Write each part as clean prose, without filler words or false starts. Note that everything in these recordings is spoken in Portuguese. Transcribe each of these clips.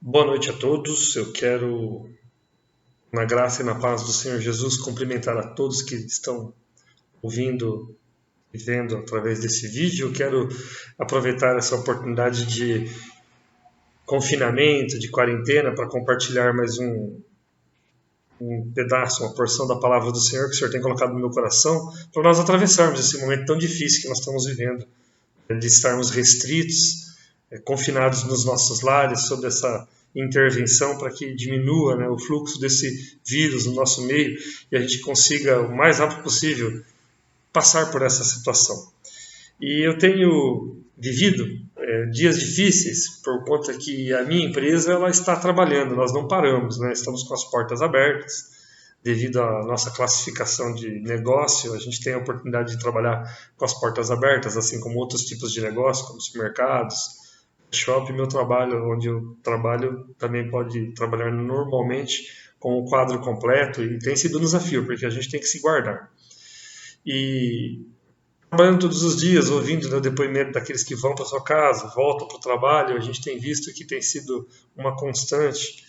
Boa noite a todos. Eu quero, na graça e na paz do Senhor Jesus, cumprimentar a todos que estão ouvindo e vendo através desse vídeo. Eu quero aproveitar essa oportunidade de confinamento, de quarentena, para compartilhar mais um pedaço, uma porção da palavra do Senhor que o Senhor tem colocado no meu coração, para nós atravessarmos esse momento tão difícil que nós estamos vivendo, de estarmos restritos, confinados nos nossos lares, sob essa intervenção para que diminua, o fluxo desse vírus no nosso meio e a gente consiga, o mais rápido possível, passar por essa situação. E eu tenho vivido dias difíceis por conta que a minha empresa ela está trabalhando, nós não paramos, estamos com as portas abertas. Devido à nossa classificação de negócio, a gente tem a oportunidade de trabalhar com as portas abertas, assim como outros tipos de negócio, como supermercados, shopping. Meu trabalho, onde eu trabalho, também pode trabalhar normalmente com o quadro completo e tem sido um desafio, porque a gente tem que se guardar. E trabalhando todos os dias, ouvindo o depoimento daqueles que vão para sua casa, voltam para o trabalho, a gente tem visto que tem sido uma constante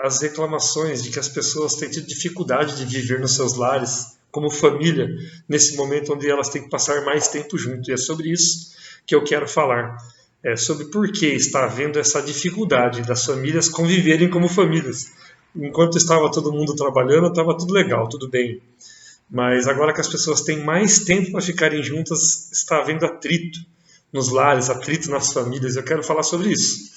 as reclamações de que as pessoas têm tido dificuldade de viver nos seus lares como família, nesse momento onde elas têm que passar mais tempo junto. E é sobre isso que eu quero falar. Sobre por que está havendo essa dificuldade das famílias conviverem como famílias. Enquanto estava todo mundo trabalhando, estava tudo legal, tudo bem. Mas agora que as pessoas têm mais tempo para ficarem juntas, está havendo atrito nos lares, atrito nas famílias. Eu quero falar sobre isso.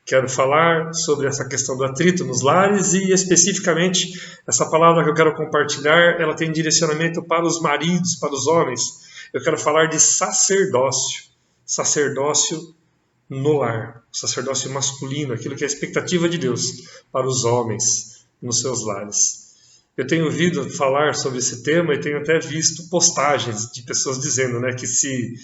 Quero falar sobre essa questão do atrito nos lares e, especificamente, essa palavra que eu quero compartilhar, ela tem direcionamento para os maridos, para os homens. Eu quero falar de sacerdócio. Sacerdócio no lar. Sacerdócio masculino, aquilo que é a expectativa de Deus para os homens nos seus lares. Eu tenho ouvido falar sobre esse tema e tenho até visto postagens de pessoas dizendo que se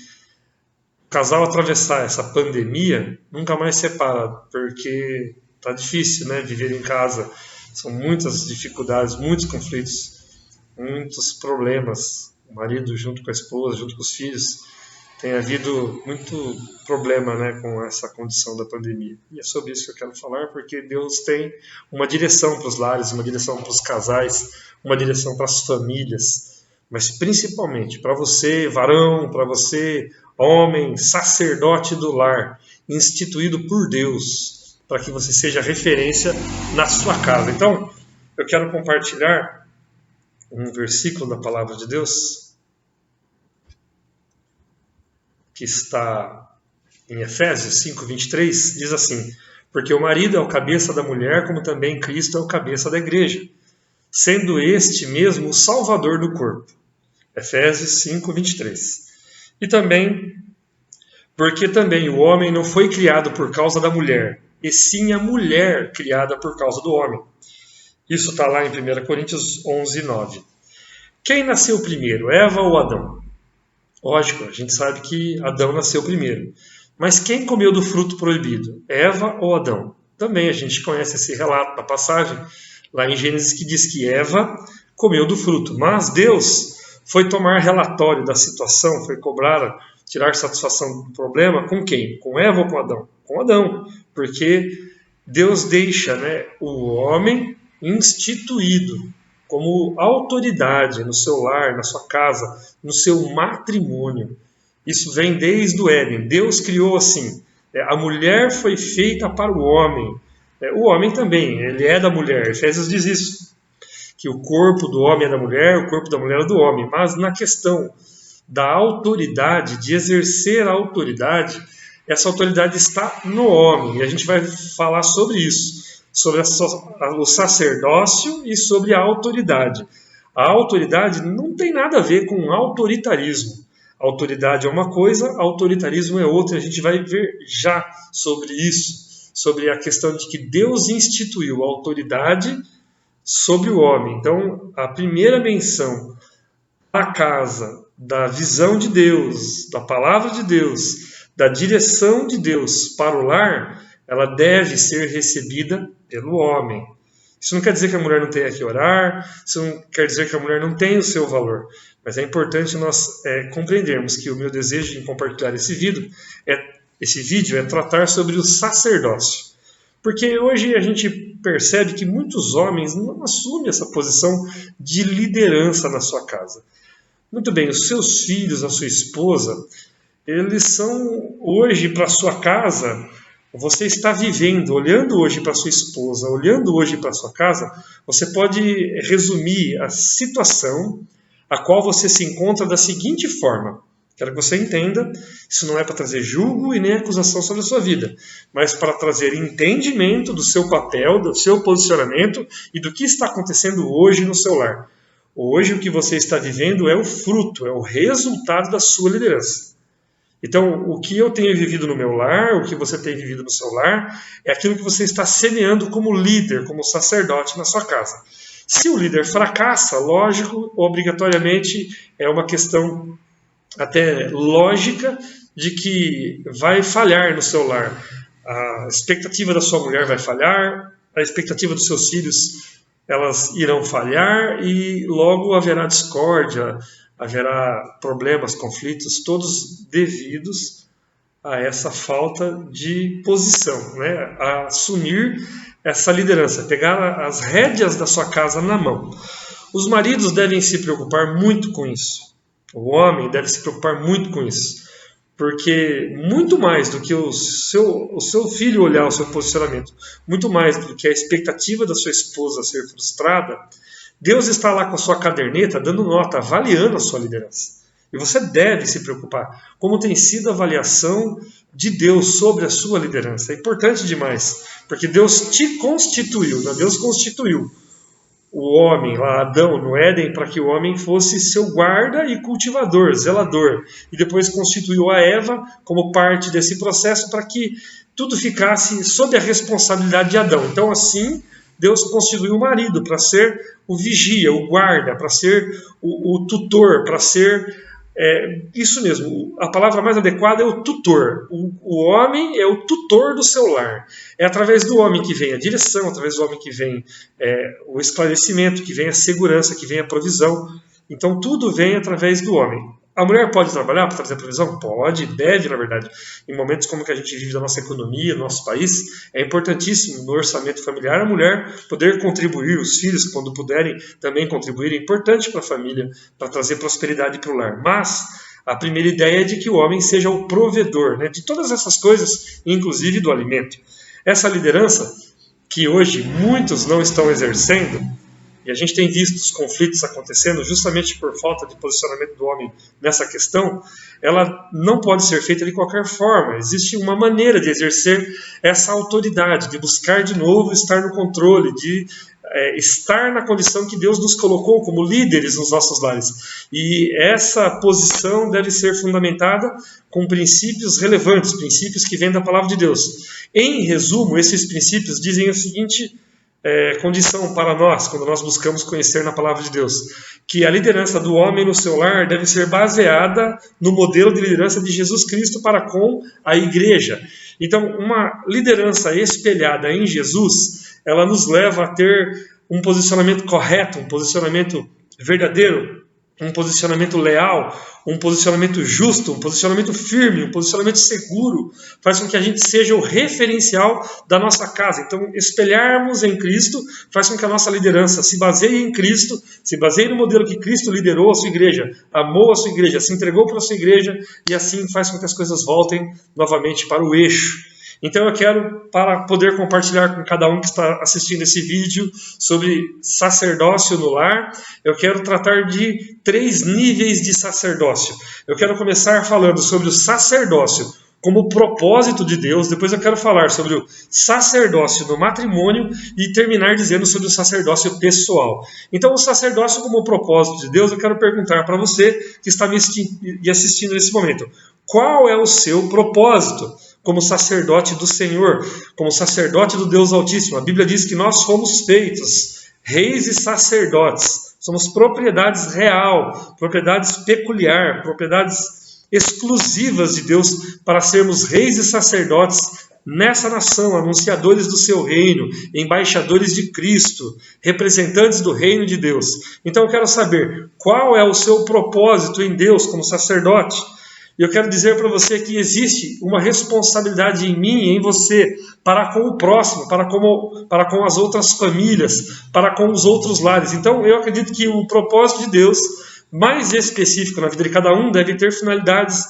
o casal atravessar essa pandemia, nunca mais separa, porque tá difícil, viver em casa. São muitas dificuldades, muitos conflitos, muitos problemas. O marido junto com a esposa, junto com os filhos, tem havido muito problema, com essa condição da pandemia. E é sobre isso que eu quero falar, porque Deus tem uma direção para os lares, uma direção para os casais, uma direção para as famílias, mas principalmente para você, varão, para você, homem, sacerdote do lar, instituído por Deus, para que você seja referência na sua casa. Então, eu quero compartilhar um versículo da palavra de Deus, que está em Efésios 5:23, diz assim: porque o marido é o cabeça da mulher, como também Cristo é o cabeça da igreja, sendo este mesmo o salvador do corpo. Efésios 5:23. E também, porque também o homem não foi criado por causa da mulher, e sim a mulher criada por causa do homem. Isso está lá em 1 Coríntios 11:9. Quem nasceu primeiro, Eva ou Adão? Lógico, a gente sabe que Adão nasceu primeiro. Mas quem comeu do fruto proibido? Eva ou Adão? Também a gente conhece esse relato da passagem lá em Gênesis que diz que Eva comeu do fruto. Mas Deus foi tomar relatório da situação, foi tirar satisfação do problema com quem? Com Eva ou com Adão? Com Adão, porque Deus deixa o homem instituído como autoridade no seu lar, na sua casa, no seu matrimônio. Isso vem desde o Éden. Deus criou assim. A mulher foi feita para o homem. O homem também, ele é da mulher. Efésios diz isso, que o corpo do homem é da mulher, o corpo da mulher é do homem. Mas na questão da autoridade, de exercer a autoridade, essa autoridade está no homem. E a gente vai falar sobre isso, sobre o sacerdócio e sobre a autoridade. A autoridade não tem nada a ver com autoritarismo. Autoridade é uma coisa, autoritarismo é outra. A gente vai ver já sobre isso, sobre a questão de que Deus instituiu a autoridade sobre o homem. Então, a primeira menção da casa, da visão de Deus, da palavra de Deus, da direção de Deus para o lar, ela deve ser recebida pelo homem. Isso não quer dizer que a mulher não tenha que orar, isso não quer dizer que a mulher não tenha o seu valor, mas é importante nós compreendermos que o meu desejo em compartilhar esse vídeo é tratar sobre o sacerdócio. Porque hoje a gente percebe que muitos homens não assumem essa posição de liderança na sua casa. Muito bem, os seus filhos, a sua esposa, eles são hoje para a sua casa. Você está vivendo, olhando hoje para sua esposa, olhando hoje para sua casa, você pode resumir a situação a qual você se encontra da seguinte forma. Quero que você entenda, isso não é para trazer julgo e nem acusação sobre a sua vida, mas para trazer entendimento do seu papel, do seu posicionamento e do que está acontecendo hoje no seu lar. Hoje o que você está vivendo é o fruto, é o resultado da sua liderança. Então, o que eu tenho vivido no meu lar, o que você tem vivido no seu lar, é aquilo que você está semeando como líder, como sacerdote na sua casa. Se o líder fracassa, lógico, obrigatoriamente é uma questão até lógica de que vai falhar no seu lar. A expectativa da sua mulher vai falhar, a expectativa dos seus filhos, elas irão falhar e logo haverá discórdia, haverá problemas, conflitos, todos devidos a essa falta de posição, né? A assumir essa liderança, pegar as rédeas da sua casa na mão. Os maridos devem se preocupar muito com isso. O homem deve se preocupar muito com isso. Porque muito mais do que o seu filho olhar o seu posicionamento, muito mais do que a expectativa da sua esposa ser frustrada, Deus está lá com a sua caderneta, dando nota, avaliando a sua liderança. E você deve se preocupar. Como tem sido a avaliação de Deus sobre a sua liderança? É importante demais, porque Deus te constituiu, né? Deus constituiu o homem, lá Adão, no Éden, para que o homem fosse seu guarda e cultivador, zelador. E depois constituiu a Eva como parte desse processo para que tudo ficasse sob a responsabilidade de Adão. Então, assim, Deus constituiu o marido para ser o vigia, o guarda, para ser o tutor, para ser... isso mesmo, a palavra mais adequada é o tutor. O homem é o tutor do seu lar. É através do homem que vem a direção, através do homem que vem o esclarecimento, que vem a segurança, que vem a provisão. Então tudo vem através do homem. A mulher pode trabalhar para trazer provisão? Pode, deve, na verdade. Em momentos como que a gente vive da nossa economia, do nosso país, é importantíssimo no orçamento familiar a mulher poder contribuir, os filhos, quando puderem, também contribuir. É importante para a família, para trazer prosperidade para o lar. Mas a primeira ideia é de que o homem seja o provedor, né, de todas essas coisas, inclusive do alimento. Essa liderança, que hoje muitos não estão exercendo, e a gente tem visto os conflitos acontecendo justamente por falta de posicionamento do homem nessa questão, ela não pode ser feita de qualquer forma. Existe uma maneira de exercer essa autoridade, de buscar de novo estar no controle, de estar na condição que Deus nos colocou como líderes nos nossos lares. E essa posição deve ser fundamentada com princípios relevantes, princípios que vêm da palavra de Deus. Em resumo, esses princípios dizem o seguinte... condição para nós, quando nós buscamos conhecer na palavra de Deus, que a liderança do homem no seu lar deve ser baseada no modelo de liderança de Jesus Cristo para com a igreja. Então, uma liderança espelhada em Jesus, ela nos leva a ter um posicionamento correto, um posicionamento verdadeiro, um posicionamento leal, um posicionamento justo, um posicionamento firme, um posicionamento seguro, faz com que a gente seja o referencial da nossa casa. Então, espelharmos em Cristo faz com que a nossa liderança se baseie em Cristo, se baseie no modelo que Cristo liderou a sua igreja, amou a sua igreja, se entregou para a sua igreja, e assim faz com que as coisas voltem novamente para o eixo. Então eu quero, para poder compartilhar com cada um que está assistindo esse vídeo sobre sacerdócio no lar, eu quero tratar de 3 níveis de sacerdócio. Eu quero começar falando sobre o sacerdócio como propósito de Deus, depois eu quero falar sobre o sacerdócio no matrimônio e terminar dizendo sobre o sacerdócio pessoal. Então, o sacerdócio como propósito de Deus, eu quero perguntar para você que está me assistindo nesse momento, qual é o seu propósito como sacerdote do Senhor, como sacerdote do Deus Altíssimo? A Bíblia diz que nós fomos feitos reis e sacerdotes, somos propriedades real, propriedades peculiar, propriedades exclusivas de Deus para sermos reis e sacerdotes nessa nação, anunciadores do seu reino, embaixadores de Cristo, representantes do reino de Deus. Então eu quero saber qual é o seu propósito em Deus como sacerdote. E eu quero dizer para você que existe uma responsabilidade em mim e em você para com o próximo, para com as outras famílias, para com os outros lares. Então eu acredito que o propósito de Deus, mais específico na vida de cada um, deve ter finalidades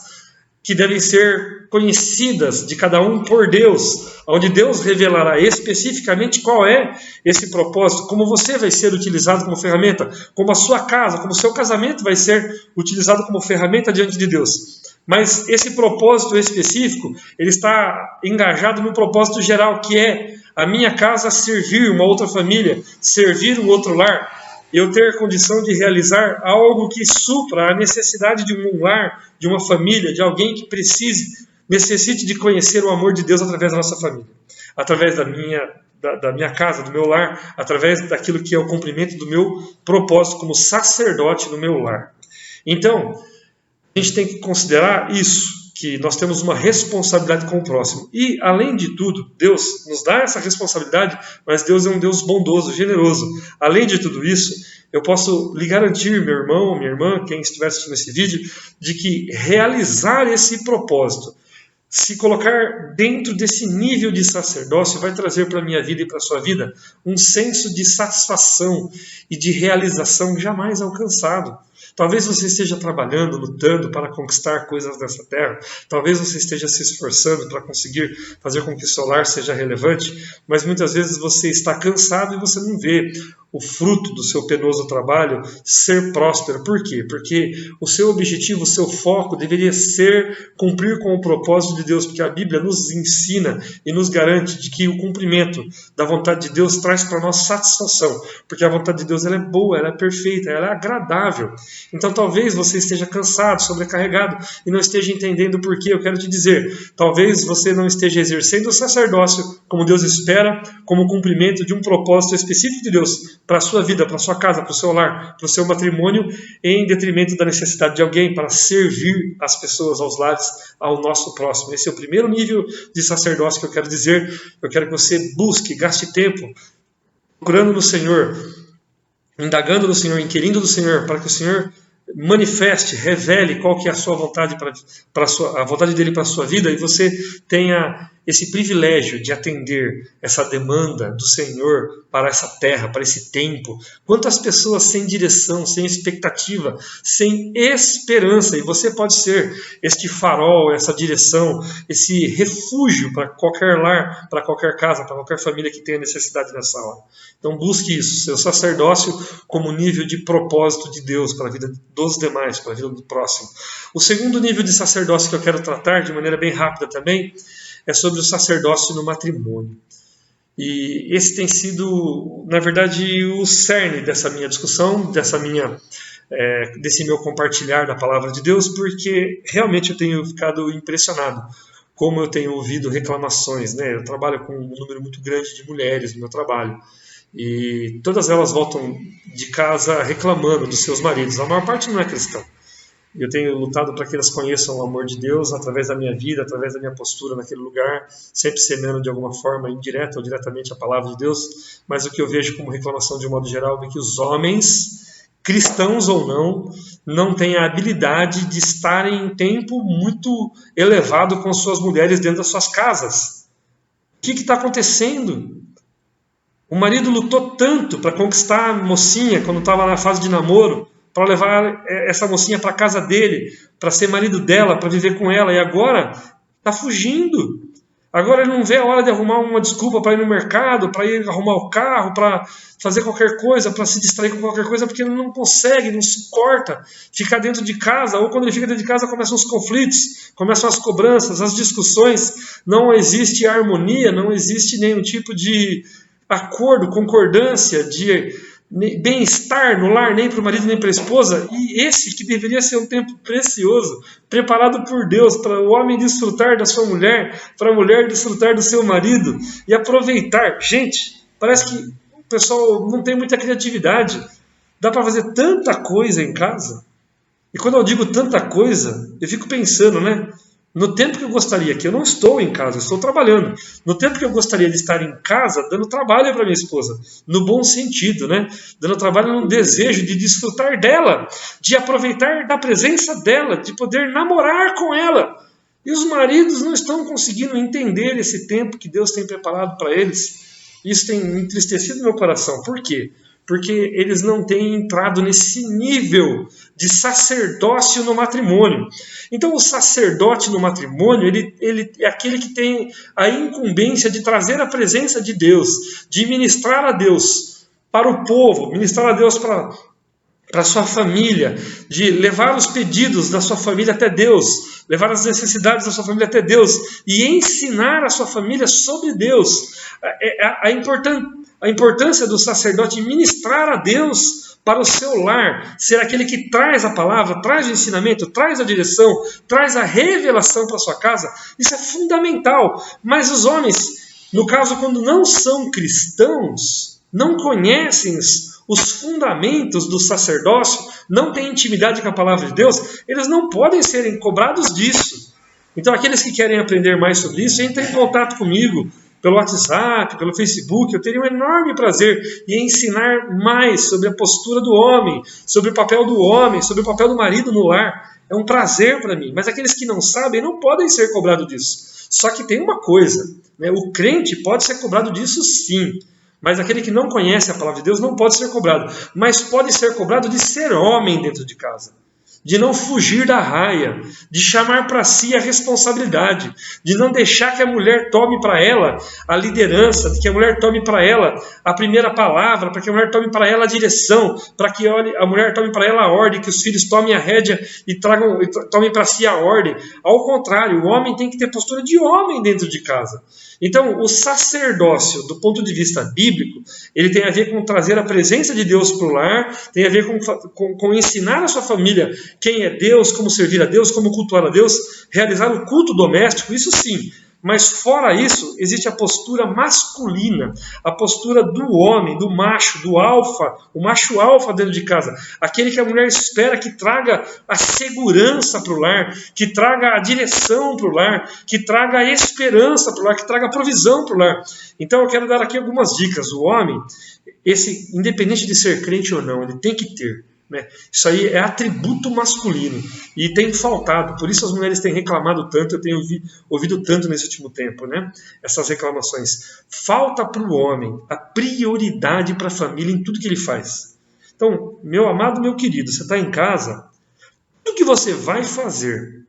que devem ser conhecidas de cada um por Deus, onde Deus revelará especificamente qual é esse propósito, como você vai ser utilizado como ferramenta, como a sua casa, como o seu casamento vai ser utilizado como ferramenta diante de Deus. Mas esse propósito específico, ele está engajado no propósito geral, que é a minha casa servir uma outra família, servir um outro lar, eu ter condição de realizar algo que supra a necessidade de um lar, de uma família, de alguém que necessite de conhecer o amor de Deus através da nossa família, através da minha casa, do meu lar, através daquilo que é o cumprimento do meu propósito como sacerdote no meu lar. Então, a gente tem que considerar isso, que nós temos uma responsabilidade com o próximo. E, além de tudo, Deus nos dá essa responsabilidade, mas Deus é um Deus bondoso, generoso. Além de tudo isso, eu posso lhe garantir, meu irmão, minha irmã, quem estiver assistindo esse vídeo, de que realizar esse propósito, se colocar dentro desse nível de sacerdócio, vai trazer para a minha vida e para a sua vida um senso de satisfação e de realização jamais alcançado. Talvez você esteja trabalhando, lutando para conquistar coisas dessa terra. Talvez você esteja se esforçando para conseguir fazer com que o seu lar seja relevante, mas muitas vezes você está cansado e você não vê o fruto do seu penoso trabalho ser próspero. Por quê? Porque o seu objetivo, o seu foco deveria ser cumprir com o propósito de Deus, porque a Bíblia nos ensina e nos garante de que o cumprimento da vontade de Deus traz para nós satisfação, porque a vontade de Deus ela é boa, ela é perfeita, ela é agradável. Então talvez você esteja cansado, sobrecarregado e não esteja entendendo o porquê. Eu quero te dizer, talvez você não esteja exercendo o sacerdócio como Deus espera, como cumprimento de um propósito específico de Deus para a sua vida, para a sua casa, para o seu lar, para o seu matrimônio, em detrimento da necessidade de alguém para servir as pessoas, aos lares, ao nosso próximo. Esse é o primeiro nível de sacerdócio que eu quero dizer. Eu quero que você busque, gaste tempo procurando no Senhor, indagando no Senhor, inquirindo do Senhor, para que o Senhor manifeste, revele qual que é a sua vontade, a vontade dele para a sua vida, e você tenha esse privilégio de atender essa demanda do Senhor para essa terra, para esse tempo. Quantas pessoas sem direção, sem expectativa, sem esperança, e você pode ser este farol, essa direção, esse refúgio para qualquer lar, para qualquer casa, para qualquer família que tenha necessidade nessa hora. Então busque isso, seu sacerdócio como nível de propósito de Deus para a vida dos demais, para a vida do próximo. O segundo nível de sacerdócio que eu quero tratar de maneira bem rápida também é sobre o sacerdócio no matrimônio. E esse tem sido, na verdade, o cerne dessa minha discussão, desse meu compartilhar da palavra de Deus, porque realmente eu tenho ficado impressionado como eu tenho ouvido reclamações, né? Eu trabalho com um número muito grande de mulheres no meu trabalho, e todas elas voltam de casa reclamando dos seus maridos. A maior parte não é cristã. Eu tenho lutado para que elas conheçam o amor de Deus através da minha vida, através da minha postura naquele lugar, sempre semeando de alguma forma, indireta ou diretamente, a palavra de Deus. Mas o que eu vejo como reclamação de um modo geral é que os homens, cristãos ou não têm a habilidade de estarem em tempo muito elevado com suas mulheres dentro das suas casas. O que está acontecendo? O marido lutou tanto para conquistar a mocinha quando estava na fase de namoro, para levar essa mocinha para a casa dele, para ser marido dela, para viver com ela, e agora está fugindo. Agora ele não vê a hora de arrumar uma desculpa para ir no mercado, para ir arrumar o carro, para fazer qualquer coisa, para se distrair com qualquer coisa, porque ele não consegue, não suporta ficar dentro de casa, ou quando ele fica dentro de casa começam os conflitos, começam as cobranças, as discussões, não existe harmonia, não existe nenhum tipo de acordo, concordância, de bem-estar no lar, nem para o marido nem para a esposa. E esse que deveria ser um tempo precioso, preparado por Deus para o homem desfrutar da sua mulher, para a mulher desfrutar do seu marido e aproveitar. Gente, parece que o pessoal não tem muita criatividade. Dá para fazer tanta coisa em casa. E quando eu digo tanta coisa, eu fico pensando, né? No tempo que eu gostaria, que eu não estou em casa, eu estou trabalhando. No tempo que eu gostaria de estar em casa, dando trabalho para minha esposa, no bom sentido, né? Dando trabalho no desejo de desfrutar dela, de aproveitar da presença dela, de poder namorar com ela. E os maridos não estão conseguindo entender esse tempo que Deus tem preparado para eles. Isso tem entristecido meu coração. Por quê? Porque eles não têm entrado nesse nível de sacerdócio no matrimônio. Então, o sacerdote no matrimônio, ele é aquele que tem a incumbência de trazer a presença de Deus, de ministrar a Deus para o povo, ministrar a Deus para a sua família, de levar os pedidos da sua família até Deus, levar as necessidades da sua família até Deus e ensinar a sua família sobre Deus. A importância do sacerdote ministrar a Deus para o seu lar, ser aquele que traz a palavra, traz o ensinamento, traz a direção, traz a revelação para a sua casa, isso é fundamental. Mas os homens, no caso, quando não são cristãos, não conhecem os fundamentos do sacerdócio, não têm intimidade com a palavra de Deus, eles não podem serem cobrados disso. Então, aqueles que querem aprender mais sobre isso, entrem em contato comigo, pelo WhatsApp, pelo Facebook. Eu teria um enorme prazer em ensinar mais sobre a postura do homem, sobre o papel do homem, sobre o papel do marido no lar. É um prazer para mim. Mas aqueles que não sabem não podem ser cobrados disso. Só que tem uma coisa, né? O crente pode ser cobrado disso sim. Mas aquele que não conhece a palavra de Deus não pode ser cobrado. Mas pode ser cobrado de ser homem dentro de casa. De não fugir da raia, de chamar para si a responsabilidade, de não deixar que a mulher tome para ela a liderança, de que a mulher tome para ela a primeira palavra, para que a mulher tome para ela a direção, para que a mulher tome para ela a ordem, que os filhos tomem a rédea e tomem para si a ordem. Ao contrário, o homem tem que ter postura de homem dentro de casa. Então, o sacerdócio, do ponto de vista bíblico, ele tem a ver com trazer a presença de Deus para o lar, tem a ver com ensinar a sua família quem é Deus, como servir a Deus, como cultuar a Deus, realizar o culto doméstico, isso sim. Mas fora isso, existe a postura masculina, a postura do homem, do macho, do alfa, o macho alfa dentro de casa, aquele que a mulher espera que traga a segurança para o lar, que traga a direção para o lar, que traga a esperança para o lar, que traga a provisão para o lar. Então eu quero dar aqui algumas dicas. O homem, independente de ser crente ou não, ele tem que ter. Isso aí é atributo masculino e tem faltado, por isso as mulheres têm reclamado tanto, eu tenho ouvido tanto nesse último tempo, essas reclamações. Falta para o homem a prioridade para a família em tudo que ele faz. Então, meu amado, meu querido, você está em casa, tudo que você vai fazer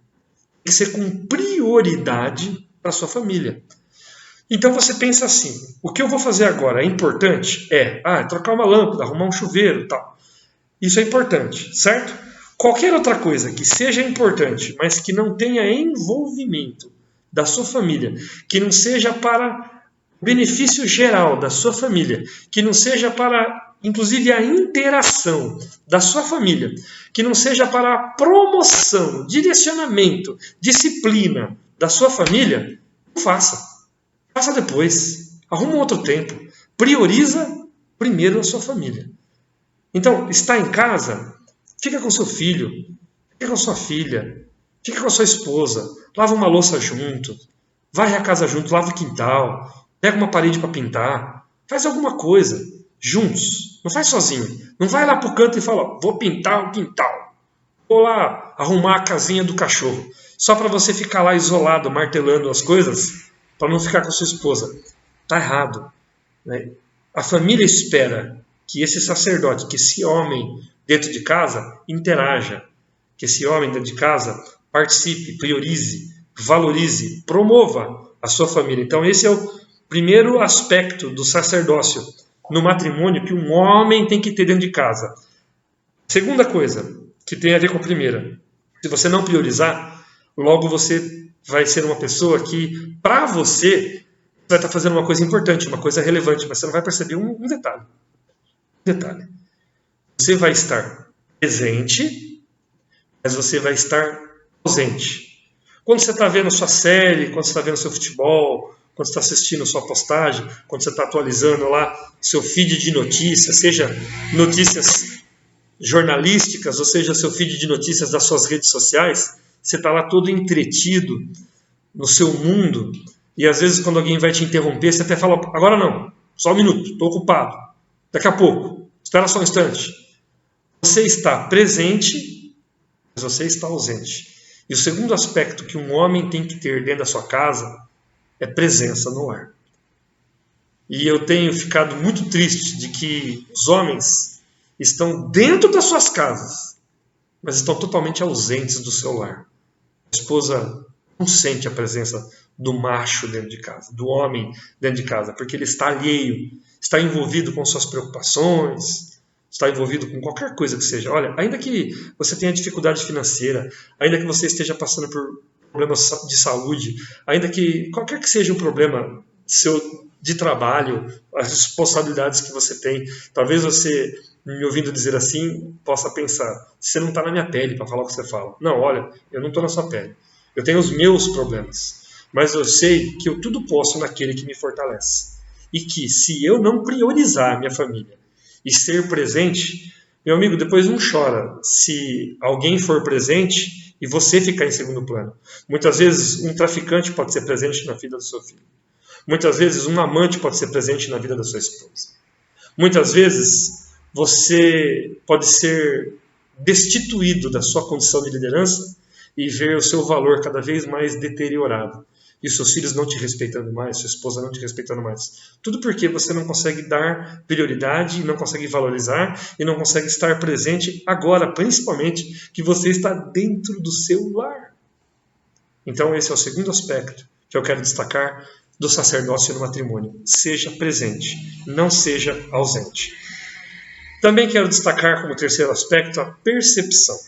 tem que ser com prioridade para a sua família. Então você pensa assim, o que eu vou fazer agora é importante? Trocar uma lâmpada, arrumar um chuveiro e tal. Isso é importante, certo? Qualquer outra coisa que seja importante, mas que não tenha envolvimento da sua família, que não seja para benefício geral da sua família, que não seja para, inclusive, a interação da sua família, que não seja para a promoção, direcionamento, disciplina da sua família, não faça. Faça depois. Arruma um outro tempo. Prioriza primeiro a sua família. Então, está em casa, fica com seu filho, fica com sua filha, fica com a sua esposa, lava uma louça junto, varre a casa junto, lava o quintal, pega uma parede para pintar, faz alguma coisa, juntos, não faz sozinho. Não vai lá para o canto e fala, vou pintar o quintal, vou lá arrumar a casinha do cachorro, só para você ficar lá isolado, martelando as coisas, para não ficar com sua esposa. Está errado. A família espera que esse sacerdote, que esse homem dentro de casa interaja, que esse homem dentro de casa participe, priorize, valorize, promova a sua família. Então esse é o primeiro aspecto do sacerdócio no matrimônio que um homem tem que ter dentro de casa. Segunda coisa, que tem a ver com a primeira, se você não priorizar, logo você vai ser uma pessoa que, para você, vai estar fazendo uma coisa importante, uma coisa relevante, mas você não vai perceber um detalhe. Você vai estar presente, mas você vai estar ausente. Quando você está vendo sua série, quando você está vendo seu futebol, quando você está assistindo sua postagem, quando você está atualizando lá seu feed de notícias, seja notícias jornalísticas, ou seja, seu feed de notícias das suas redes sociais, você está lá todo entretido no seu mundo, e às vezes quando alguém vai te interromper, você até fala, agora não, só um minuto, estou ocupado, daqui a pouco, espera só um instante. Você está presente, mas você está ausente. E o segundo aspecto que um homem tem que ter dentro da sua casa é presença no lar. E eu tenho ficado muito triste de que os homens estão dentro das suas casas, mas estão totalmente ausentes do seu lar. A esposa não sente a presença do macho dentro de casa, do homem dentro de casa, porque ele está alheio, está envolvido com suas preocupações, está envolvido com qualquer coisa que seja. Olha, ainda que você tenha dificuldade financeira, ainda que você esteja passando por problemas de saúde, ainda que qualquer que seja o problema seu de trabalho, as responsabilidades que você tem, talvez você, me ouvindo dizer assim, possa pensar, você não está na minha pele para falar o que você fala. Não, olha, eu não estou na sua pele. Eu tenho os meus problemas, mas eu sei que eu tudo posso naquele que me fortalece. E que se eu não priorizar a minha família e ser presente, meu amigo, depois não chora se alguém for presente e você ficar em segundo plano. Muitas vezes um traficante pode ser presente na vida do seu filho. Muitas vezes um amante pode ser presente na vida da sua esposa. Muitas vezes você pode ser destituído da sua condição de liderança e ver o seu valor cada vez mais deteriorado. E os seus filhos não te respeitando mais, sua esposa não te respeitando mais. Tudo porque você não consegue dar prioridade, não consegue valorizar e não consegue estar presente agora, principalmente, que você está dentro do seu lar. Então esse é o segundo aspecto que eu quero destacar do sacerdócio no matrimônio. Seja presente, não seja ausente. Também quero destacar como terceiro aspecto a percepção.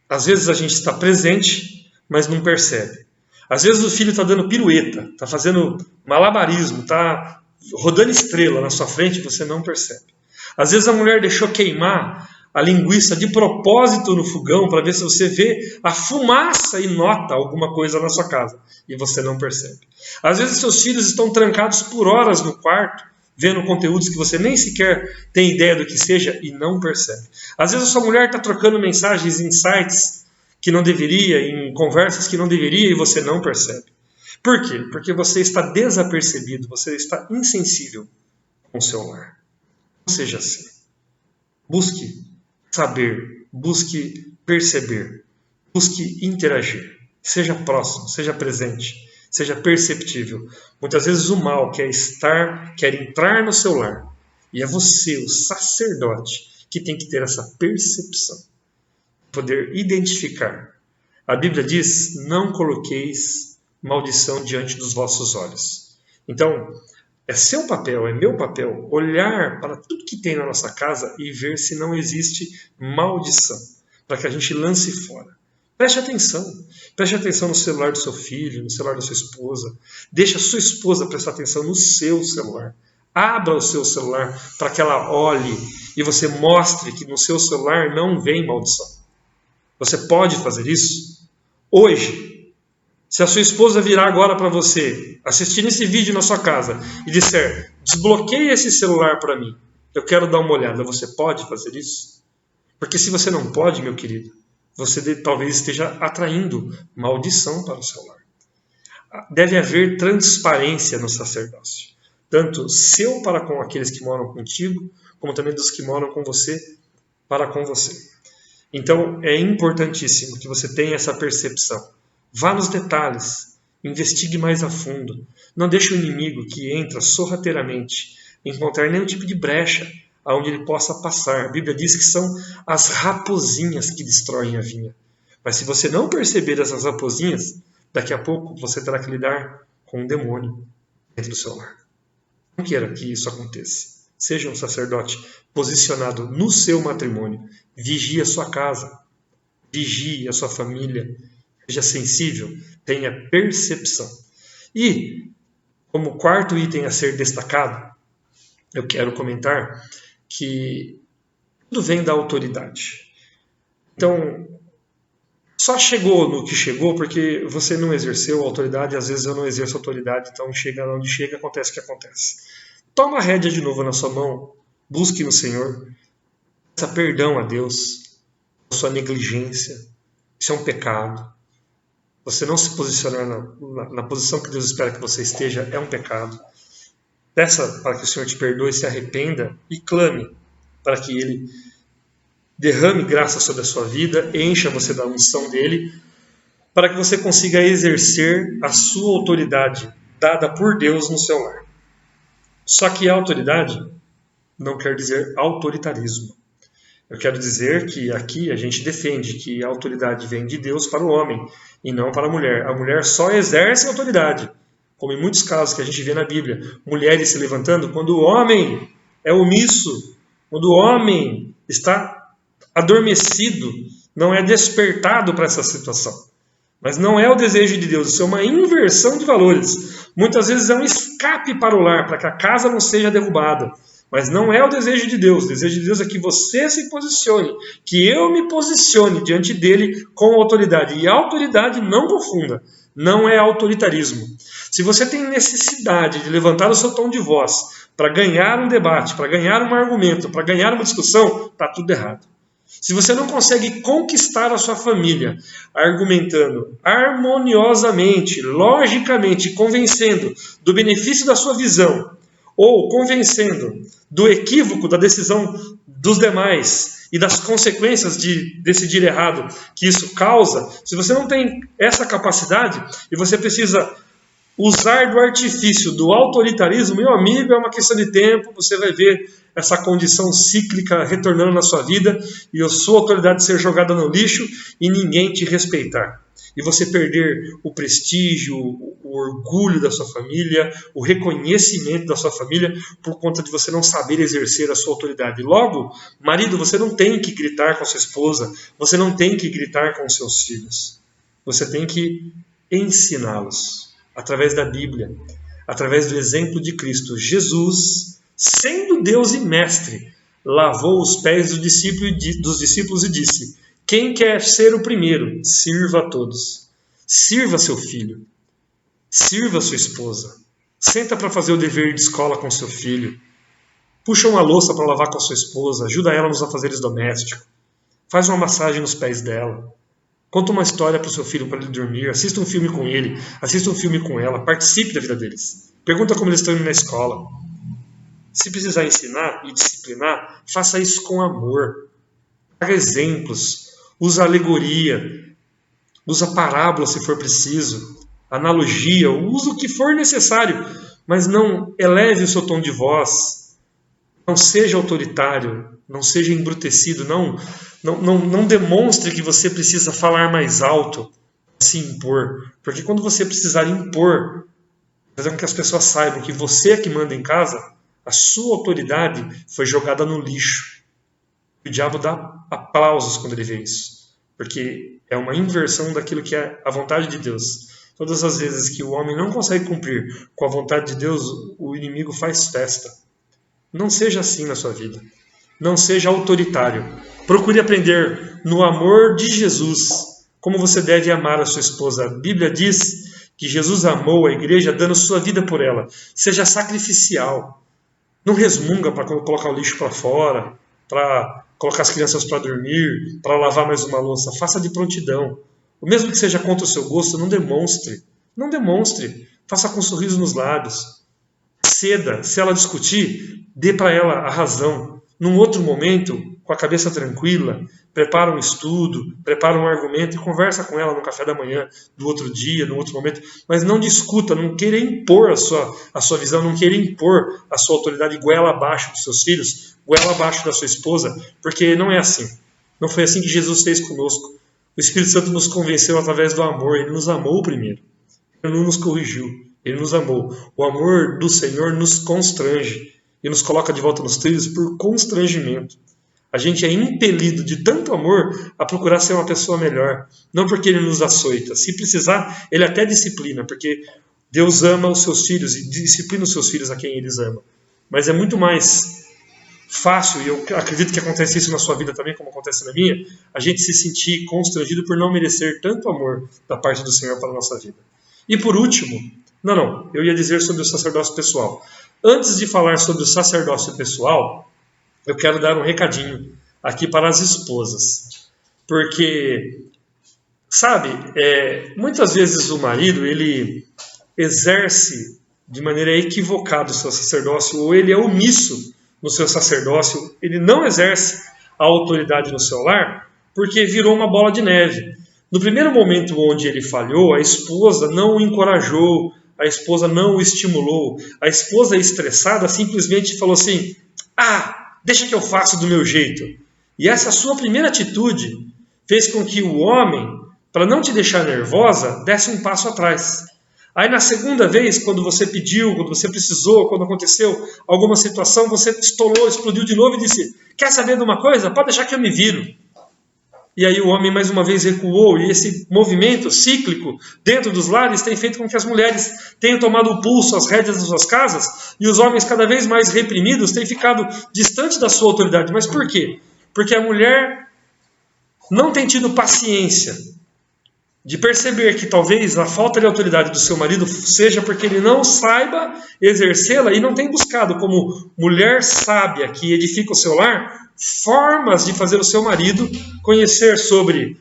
Às vezes a gente está presente, mas não percebe. Às vezes o filho está dando pirueta, está fazendo malabarismo, está rodando estrela na sua frente e você não percebe. Às vezes a mulher deixou queimar a linguiça de propósito no fogão para ver se você vê a fumaça e nota alguma coisa na sua casa e você não percebe. Às vezes seus filhos estão trancados por horas no quarto, vendo conteúdos que você nem sequer tem ideia do que seja e não percebe. Às vezes a sua mulher está trocando mensagens em sites que não deveria, em conversas que não deveria e você não percebe. Por quê? Porque você está desapercebido, você está insensível com o seu lar. Não seja assim. Busque saber, busque perceber, busque interagir. Seja próximo, seja presente, seja perceptível. Muitas vezes o mal quer entrar no seu lar. E é você, o sacerdote, que tem que ter essa percepção. Poder identificar. A Bíblia diz, não coloqueis maldição diante dos vossos olhos. Então, é seu papel, é meu papel, olhar para tudo que tem na nossa casa e ver se não existe maldição, para que a gente lance fora. Preste atenção no celular do seu filho, no celular da sua esposa. Deixe a sua esposa prestar atenção no seu celular. Abra o seu celular para que ela olhe e você mostre que no seu celular não vem maldição. Você pode fazer isso hoje. Se a sua esposa virar agora para você, assistindo esse vídeo na sua casa e disser, desbloqueie esse celular para mim, eu quero dar uma olhada, você pode fazer isso? Porque se você não pode, meu querido, você talvez esteja atraindo maldição para o seu lar. Deve haver transparência no sacerdócio, tanto seu para com aqueles que moram contigo, como também dos que moram com você para com você. Então é importantíssimo que você tenha essa percepção. Vá nos detalhes, investigue mais a fundo. Não deixe o inimigo que entra sorrateiramente encontrar nenhum tipo de brecha aonde ele possa passar. A Bíblia diz que são as raposinhas que destroem a vinha. Mas se você não perceber essas raposinhas, daqui a pouco você terá que lidar com um demônio dentro do seu lar. Não queira que isso aconteça. Seja um sacerdote posicionado no seu matrimônio. Vigie a sua casa. Vigie a sua família. Seja sensível. Tenha percepção. E, como quarto item a ser destacado, eu quero comentar que tudo vem da autoridade. Então, só chegou no que chegou porque você não exerceu autoridade, às vezes eu não exerço autoridade, então chega onde chega, acontece o que acontece. Toma a rédea de novo na sua mão, busque no Senhor, peça perdão a Deus, a sua negligência, Isso é um pecado. Você não se posicionar na posição que Deus espera que você esteja é um pecado. Peça para que o Senhor te perdoe, se arrependa e clame para que Ele derrame graça sobre a sua vida, encha você da unção dEle, para que você consiga exercer a sua autoridade dada por Deus no seu lar. Só que a autoridade não quer dizer autoritarismo. Eu quero dizer que aqui a gente defende que a autoridade vem de Deus para o homem e não para a mulher. A mulher só exerce autoridade, como em muitos casos que a gente vê na Bíblia. Mulheres se levantando quando o homem é omisso, quando o homem está adormecido, não é despertado para essa situação. Mas não é o desejo de Deus, isso é uma inversão de valores. Muitas vezes é um escape para o lar, para que a casa não seja derrubada. Mas não é o desejo de Deus. O desejo de Deus é que você se posicione, que eu me posicione diante dele com autoridade. E autoridade, não confunda, não é autoritarismo. Se você tem necessidade de levantar o seu tom de voz para ganhar um debate, para ganhar um argumento, para ganhar uma discussão, está tudo errado. Se você não consegue conquistar a sua família argumentando harmoniosamente, logicamente, convencendo do benefício da sua visão, ou convencendo do equívoco da decisão dos demais e das consequências de decidir errado que isso causa, se você não tem essa capacidade e você precisa usar do artifício do autoritarismo, meu amigo, é uma questão de tempo, você vai ver essa condição cíclica retornando na sua vida e a sua autoridade ser jogada no lixo e ninguém te respeitar. E você perder o prestígio, o orgulho da sua família, o reconhecimento da sua família por conta de você não saber exercer a sua autoridade. Logo, marido, você não tem que gritar com a sua esposa, você não tem que gritar com os seus filhos. Você tem que ensiná-los através da Bíblia, através do exemplo de Cristo. Jesus, sendo Deus e mestre, lavou os pés dos discípulos e disse: quem quer ser o primeiro, sirva a todos. Sirva seu filho. Sirva sua esposa. Senta para fazer o dever de escola com seu filho. Puxa uma louça para lavar com a sua esposa. Ajuda ela nos afazeres domésticos. Faz uma massagem nos pés dela. Conta uma história para o seu filho para ele dormir. Assista um filme com ele. Assista um filme com ela. Participe da vida deles. Pergunta como eles estão indo na escola. Se precisar ensinar e disciplinar, faça isso com amor. Traga exemplos. Usa alegoria, usa parábola se for preciso, analogia, usa o que for necessário, mas não eleve o seu tom de voz, não seja autoritário, não seja embrutecido, não demonstre que você precisa falar mais alto, se impor, porque quando você precisar impor, fazer com que as pessoas saibam que você é que manda em casa, a sua autoridade foi jogada no lixo. O diabo dá aplausos quando ele vê isso, porque é uma inversão daquilo que é a vontade de Deus. Todas as vezes que o homem não consegue cumprir com a vontade de Deus, o inimigo faz festa. Não seja assim na sua vida. Não seja autoritário. Procure aprender no amor de Jesus como você deve amar a sua esposa. A Bíblia diz que Jesus amou a igreja dando sua vida por ela. Seja sacrificial. Não resmunga para colocar o lixo para fora, para colocar as crianças para dormir, para lavar mais uma louça. Faça de prontidão. O mesmo que seja contra o seu gosto, não demonstre. Não demonstre. Faça com um sorriso nos lábios. Ceda. Se ela discutir, dê para ela a razão. Num outro momento, com a cabeça tranquila, prepara um estudo, prepara um argumento e conversa com ela no café da manhã do outro dia, no outro momento. Mas não discuta, não queira impor a sua visão, não queira impor a sua autoridade goela abaixo dos seus filhos, goela abaixo da sua esposa, porque não é assim. Não foi assim que Jesus fez conosco. O Espírito Santo nos convenceu através do amor. Ele nos amou primeiro. Ele não nos corrigiu. Ele nos amou. O amor do Senhor nos constrange e nos coloca de volta nos trilhos por constrangimento. A gente é impelido de tanto amor a procurar ser uma pessoa melhor. Não porque ele nos açoita. Se precisar, ele até disciplina, porque Deus ama os seus filhos e disciplina os seus filhos a quem eles amam. Mas é muito mais fácil, e eu acredito que acontece isso na sua vida também, como acontece na minha, a gente se sentir constrangido por não merecer tanto amor da parte do Senhor para a nossa vida. E por último, eu ia dizer sobre o sacerdócio pessoal. Antes de falar sobre o sacerdócio pessoal, eu quero dar um recadinho aqui para as esposas. Porque Sabe, muitas vezes o marido, ele exerce de maneira equivocada o seu sacerdócio, ou ele é omisso no seu sacerdócio, ele não exerce a autoridade no seu lar, porque virou uma bola de neve. No primeiro momento onde ele falhou, a esposa não o encorajou, a esposa não o estimulou, a esposa estressada simplesmente falou assim, deixa que eu faço do meu jeito. E essa sua primeira atitude fez com que o homem, para não te deixar nervosa, desse um passo atrás. Aí na segunda vez, quando você pediu, quando você precisou, quando aconteceu alguma situação, você estourou, explodiu de novo e disse, quer saber de uma coisa? Pode deixar que eu me viro. E aí o homem mais uma vez recuou, e esse movimento cíclico dentro dos lares tem feito com que as mulheres tenham tomado o pulso, as rédeas das suas casas, e os homens cada vez mais reprimidos têm ficado distantes da sua autoridade. Mas por quê? Porque a mulher não tem tido paciência de perceber que talvez a falta de autoridade do seu marido seja porque ele não saiba exercê-la e não tem buscado, como mulher sábia que edifica o seu lar, formas de fazer o seu marido conhecer sobre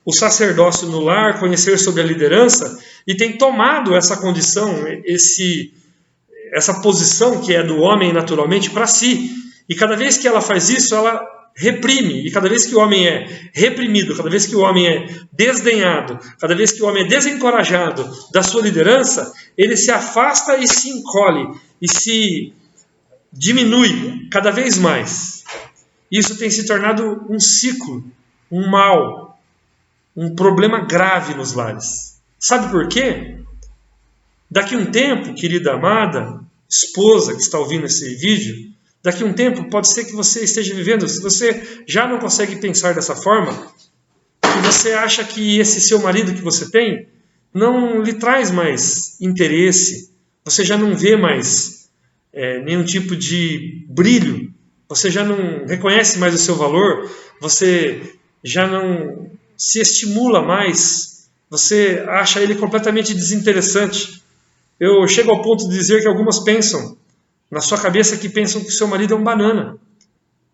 o sacerdócio no lar, conhecer sobre a liderança, e tem tomado essa condição, essa posição que é do homem naturalmente para si. E cada vez que ela faz isso, ela reprime, e cada vez que o homem é reprimido, cada vez que o homem é desdenhado, cada vez que o homem é desencorajado da sua liderança, ele se afasta e se encolhe, e se diminui cada vez mais. Isso tem se tornado um ciclo, um mal, um problema grave nos lares. Sabe por quê? Daqui a um tempo, querida amada, esposa que está ouvindo esse vídeo, daqui a um tempo pode ser que você esteja vivendo, se você já não consegue pensar dessa forma, que você acha que esse seu marido que você tem não lhe traz mais interesse, você já não vê mais nenhum tipo de brilho, você já não reconhece mais o seu valor, você já não se estimula mais, você acha ele completamente desinteressante. Eu chego ao ponto de dizer que algumas pensam, na sua cabeça, que pensam que seu marido é um banana,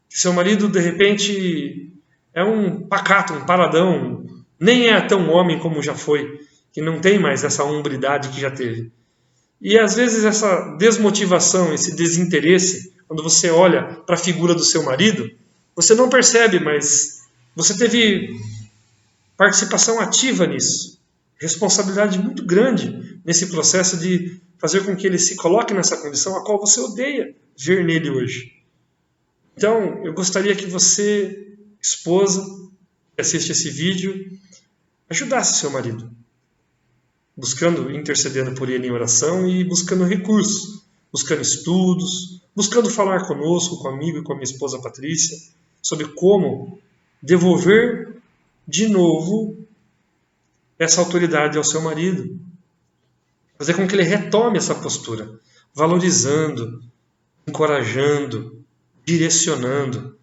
que seu marido de repente é um pacato, um paradão, nem é tão homem como já foi, que não tem mais essa hombridade que já teve. E às vezes essa desmotivação, esse desinteresse, quando você olha para a figura do seu marido, você não percebe, mas você teve participação ativa nisso, responsabilidade muito grande nesse processo de fazer com que ele se coloque nessa condição a qual você odeia ver nele hoje. Então, eu gostaria que você, esposa, que assiste esse vídeo, ajudasse seu marido, intercedendo por ele em oração e buscando recursos, buscando estudos, buscando falar conosco, comigo e com a minha esposa Patrícia, sobre como devolver de novo essa autoridade ao seu marido. Fazer com que ele retome essa postura, valorizando, encorajando, direcionando.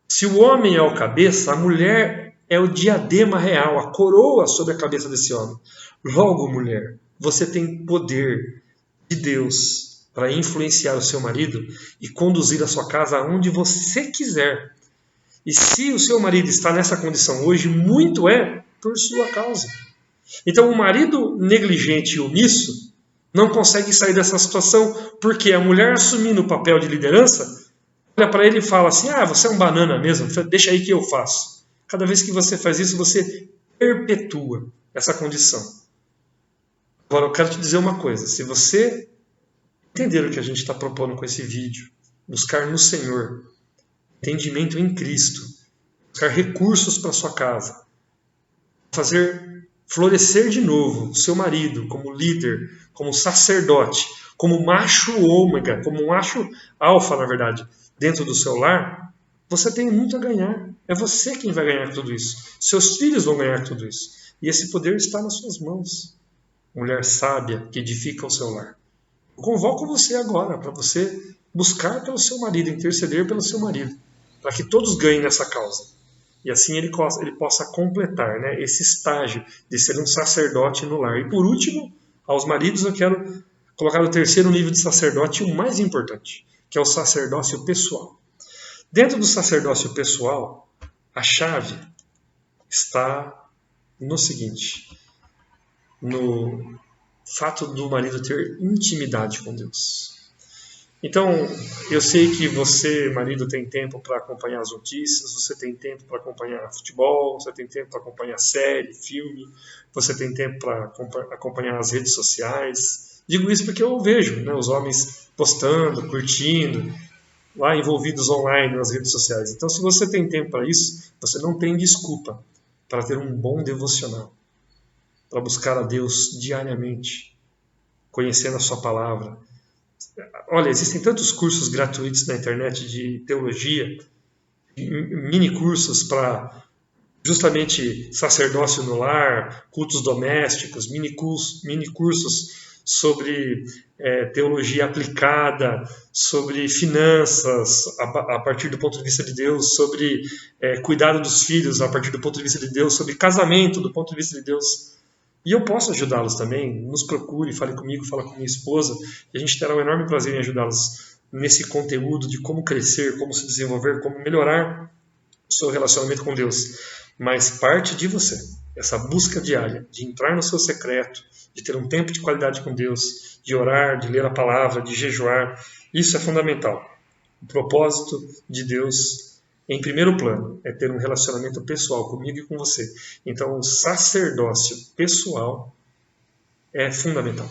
Se o homem é o cabeça, a mulher é o diadema real, a coroa sobre a cabeça desse homem. Logo, mulher, você tem poder de Deus para influenciar o seu marido e conduzir a sua casa aonde você quiser. E se o seu marido está nessa condição hoje, muito é por sua causa. Então, o marido negligente e omisso não consegue sair dessa situação porque a mulher, assumindo o papel de liderança, olha para ele e fala assim, você é um banana mesmo, deixa aí que eu faço. Cada vez que você faz isso, você perpetua essa condição. Agora, eu quero te dizer uma coisa, se você entender o que a gente está propondo com esse vídeo, buscar no Senhor entendimento em Cristo, buscar recursos para sua casa, fazer florescer de novo o seu marido como líder, como sacerdote, como macho ômega, como macho alfa, na verdade, dentro do seu lar, você tem muito a ganhar. É você quem vai ganhar tudo isso. Seus filhos vão ganhar tudo isso. E esse poder está nas suas mãos. Mulher sábia que edifica o seu lar. Eu convoco você agora para você buscar pelo seu marido, interceder pelo seu marido, para que todos ganhem nessa causa. E assim ele possa completar, esse estágio de ser um sacerdote no lar. E por último, aos maridos eu quero colocar o terceiro nível de sacerdote, o mais importante, que é o sacerdócio pessoal. Dentro do sacerdócio pessoal, a chave está no seguinte, no fato do marido ter intimidade com Deus. Então, eu sei que você, marido, tem tempo para acompanhar as notícias, você tem tempo para acompanhar futebol, você tem tempo para acompanhar série, filme, você tem tempo para acompanhar as redes sociais. Digo isso porque eu vejo, né, os homens postando, curtindo, lá envolvidos online nas redes sociais. Então, se você tem tempo para isso, você não tem desculpa para ter um bom devocional, para buscar a Deus diariamente, conhecendo a sua palavra. Olha, existem tantos cursos gratuitos na internet de teologia, mini cursos para justamente sacerdócio no lar, cultos domésticos, mini cursos sobre teologia aplicada, sobre finanças a partir do ponto de vista de Deus, sobre cuidado dos filhos a partir do ponto de vista de Deus, sobre casamento do ponto de vista de Deus. E eu posso ajudá-los também. Nos procure, fale comigo, fale com minha esposa, e a gente terá um enorme prazer em ajudá-los nesse conteúdo de como crescer, como se desenvolver, como melhorar o seu relacionamento com Deus. Mas parte de você, essa busca diária, de entrar no seu secreto, de ter um tempo de qualidade com Deus, de orar, de ler a palavra, de jejuar, isso é fundamental. O propósito de Deus, em primeiro plano, é ter um relacionamento pessoal comigo e com você. Então, o sacerdócio pessoal é fundamental.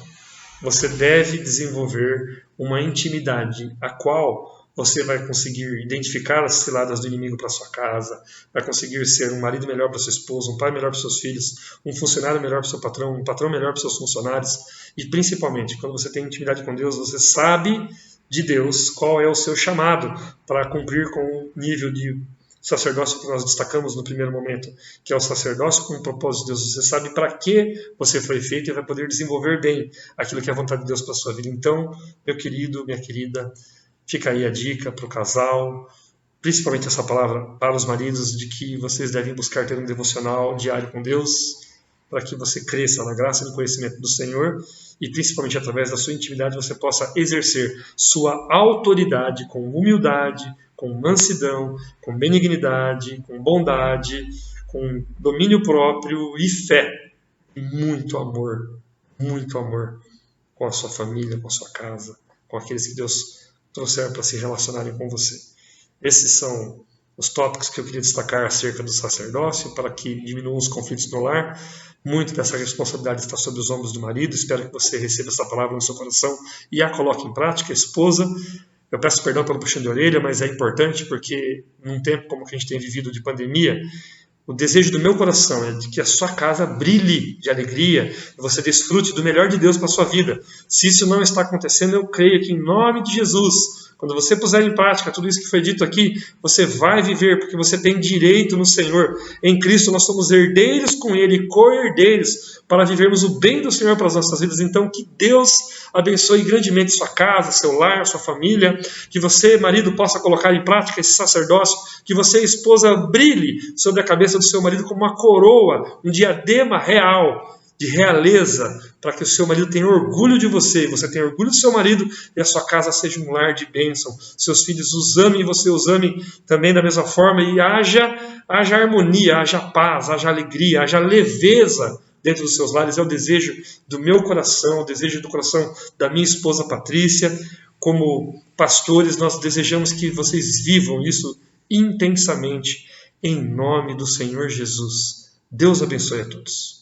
Você deve desenvolver uma intimidade a qual você vai conseguir identificar as ciladas do inimigo para sua casa, vai conseguir ser um marido melhor para sua esposa, um pai melhor para seus filhos, um funcionário melhor para seu patrão, um patrão melhor para seus funcionários. E principalmente, quando você tem intimidade com Deus, você sabe de Deus qual é o seu chamado para cumprir com o nível de sacerdócio que nós destacamos no primeiro momento, que é o sacerdócio com o propósito de Deus. Você sabe para que você foi feito e vai poder desenvolver bem aquilo que é a vontade de Deus para a sua vida. Então, meu querido, minha querida, fica aí a dica para o casal, principalmente essa palavra para os maridos, de que vocês devem buscar ter um devocional diário com Deus, para que você cresça na graça e no conhecimento do Senhor, e principalmente através da sua intimidade você possa exercer sua autoridade com humildade, com mansidão, com benignidade, com bondade, com domínio próprio e fé, e muito amor com a sua família, com a sua casa, com aqueles que Deus trouxer para se relacionarem com você. Esses são os tópicos que eu queria destacar acerca do sacerdócio, para que diminuam os conflitos no lar. Muito dessa responsabilidade está sobre os ombros do marido. Espero que você receba essa palavra no seu coração e a coloque em prática. Esposa, eu peço perdão pelo puxão de orelha, mas é importante porque num tempo como que a gente tem vivido de pandemia, o desejo do meu coração é de que a sua casa brilhe de alegria e você desfrute do melhor de Deus para a sua vida. Se isso não está acontecendo, eu creio que em nome de Jesus, quando você puser em prática tudo isso que foi dito aqui, você vai viver, porque você tem direito no Senhor. Em Cristo nós somos herdeiros com Ele, co-herdeiros, para vivermos o bem do Senhor para as nossas vidas. Então, que Deus abençoe grandemente sua casa, seu lar, sua família, que você, marido, possa colocar em prática esse sacerdócio, que você, esposa, brilhe sobre a cabeça do seu marido como uma coroa, um diadema real, de realeza, para que o seu marido tenha orgulho de você, você tenha orgulho do seu marido e a sua casa seja um lar de bênção. Seus filhos os amem e você os ame também da mesma forma, e haja harmonia, haja paz, haja alegria, haja leveza dentro dos seus lares. É o desejo do meu coração, o desejo do coração da minha esposa Patrícia. Como pastores, nós desejamos que vocês vivam isso intensamente, em nome do Senhor Jesus. Deus abençoe a todos.